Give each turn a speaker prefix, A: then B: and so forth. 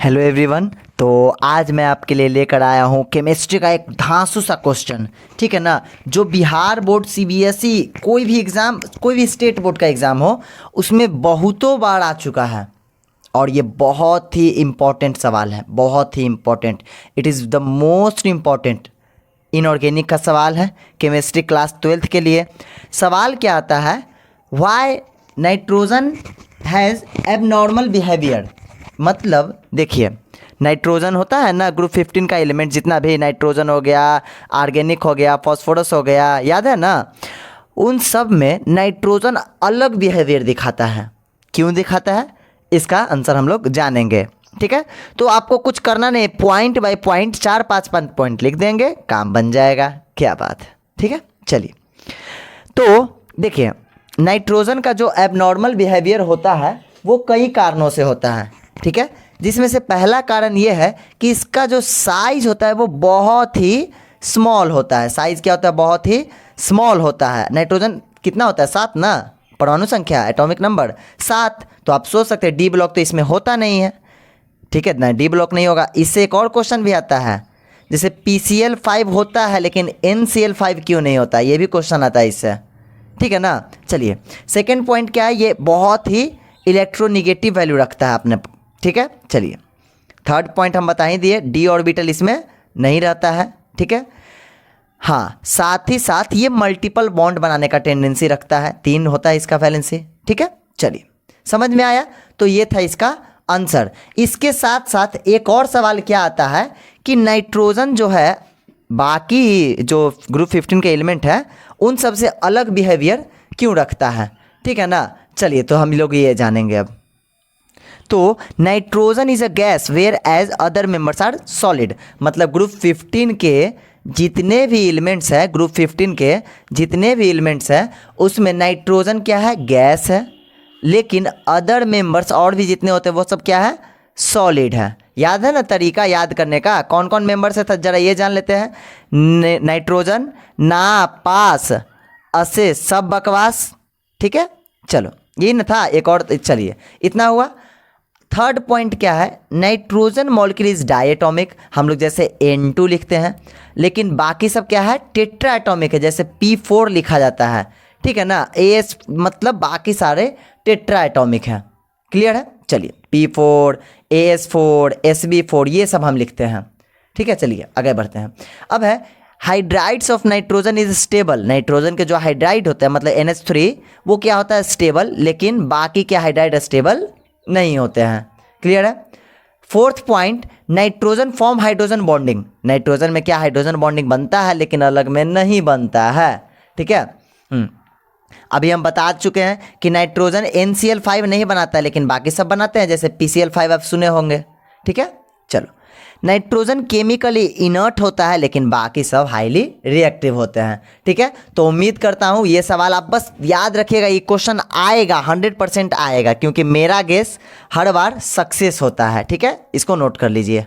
A: Hello everyone. तो आज मैं आपके लिए लेकर आया हूँ केमिस्ट्री का एक धांसू सा क्वेश्चन। ठीक है ना, जो बिहार बोर्ड सीबीएसई कोई भी एग्ज़ाम, कोई भी स्टेट बोर्ड का एग्ज़ाम हो, उसमें बहुतों बार आ चुका है और ये बहुत ही इम्पोर्टेंट सवाल है, बहुत ही important. It is the most important inorganic का सवाल है केमिस्ट्री क्लास 12th के लिए। सवाल क्या आता है, why nitrogen has abnormal behaviour. मतलब देखिए, नाइट्रोजन होता है ना, ग्रुप 15 का एलिमेंट जितना भी, नाइट्रोजन हो गया, आर्गेनिक हो गया, फॉस्फोरस हो गया, याद है ना, उन सब में नाइट्रोजन अलग बिहेवियर दिखाता है। क्यों दिखाता है, इसका आंसर हम लोग जानेंगे। ठीक है, तो आपको कुछ करना नहीं, पॉइंट बाय पॉइंट 4-5 पॉइंट लिख देंगे, काम बन जाएगा। क्या बात है, ठीक है। चलिए, तो देखिए, नाइट्रोजन का जो एबनॉर्मल बिहेवियर होता है वो कई कारणों से होता है। ठीक है, जिसमें से पहला कारण ये है कि इसका जो साइज होता है वो बहुत ही स्मॉल होता है। साइज क्या होता है, बहुत ही स्मॉल होता है। नाइट्रोजन कितना होता है, 7 ना, परमाणु संख्या, एटॉमिक नंबर 7। तो आप सोच सकते हैं डी ब्लॉक तो इसमें होता नहीं है। ठीक है ना, डी ब्लॉक नहीं होगा। इससे एक और क्वेश्चन भी आता है, जैसे PCl5 होता है लेकिन NCl5 क्यों नहीं होता, ये भी क्वेश्चन आता है इससे। ठीक है ना। चलिए, सेकेंड पॉइंट क्या है, ये बहुत ही इलेक्ट्रोनिगेटिव वैल्यू रखता है अपने। ठीक है, चलिए, थर्ड पॉइंट हम बता ही दिए, डी ऑर्बिटल इसमें नहीं रहता है। ठीक है, हाँ, साथ ही साथ ये मल्टीपल बॉन्ड बनाने का टेंडेंसी रखता है, 3 होता है इसका वैलेंसी। ठीक है, चलिए, समझ में आया। तो ये था इसका आंसर। इसके साथ साथ एक और सवाल क्या आता है कि नाइट्रोजन जो है बाकी जो ग्रुप 15 के एलिमेंट है उन सब से अलग बिहेवियर क्यों रखता है। ठीक है ना, चलिए, तो हम लोग ये जानेंगे अब। तो nitrogen is a gas where as other members are solid. मतलब ग्रुप 15 के जितने भी एलिमेंट्स हैं, ग्रुप 15 के जितने भी एलिमेंट्स हैं उसमें नाइट्रोजन क्या है, गैस है, लेकिन अदर मेंबर्स और भी जितने होते हैं वो सब क्या है, सॉलिड है। याद है ना तरीका याद करने का, कौन कौन मेंबर्स है, जरा ये जान लेते हैं। नाइट्रोजन, ना, पास, असे, सब बकवास। ठीक है, चलो, ये न था, एक और, चलिए, इतना हुआ। थर्ड पॉइंट क्या है, नाइट्रोजन मॉलिक्यूल इज डायटोमिक। हम लोग जैसे N2 लिखते हैं, लेकिन बाकी सब क्या है, टेट्रा एटॉमिक है, जैसे P4 लिखा जाता है। ठीक है ना, AS मतलब बाकी सारे टेट्रा एटॉमिक हैं। क्लियर है। चलिए, P4, AS4, SB4 ये सब हम लिखते हैं। ठीक है, चलिए आगे बढ़ते हैं। अब है hydrides of nitrogen is stable. Nitrogen के जो हाइड्राइड होता है मतलब NH3 वो क्या होता है, स्टेबल, लेकिन बाकी के हाइड्राइड स्टेबल नहीं होते हैं। क्लियर है। Fourth point, nitrogen form hydrogen bonding. Nitrogen में क्या हाइड्रोजन बॉन्डिंग बनता है लेकिन अलग में नहीं बनता है। ठीक है, अभी हम बता चुके हैं कि नाइट्रोजन NCl5 नहीं बनाता है लेकिन बाकी सब बनाते हैं, जैसे PCl5 आप सुने होंगे। ठीक है, चलो, नाइट्रोजन केमिकली इनर्ट होता है लेकिन बाकी सब हाईली रिएक्टिव होते हैं। ठीक है, तो उम्मीद करता हूँ ये सवाल आप बस याद रखिएगा, ये क्वेश्चन आएगा, 100% आएगा, क्योंकि मेरा गेस हर बार सक्सेस होता है। ठीक है, इसको नोट कर लीजिए।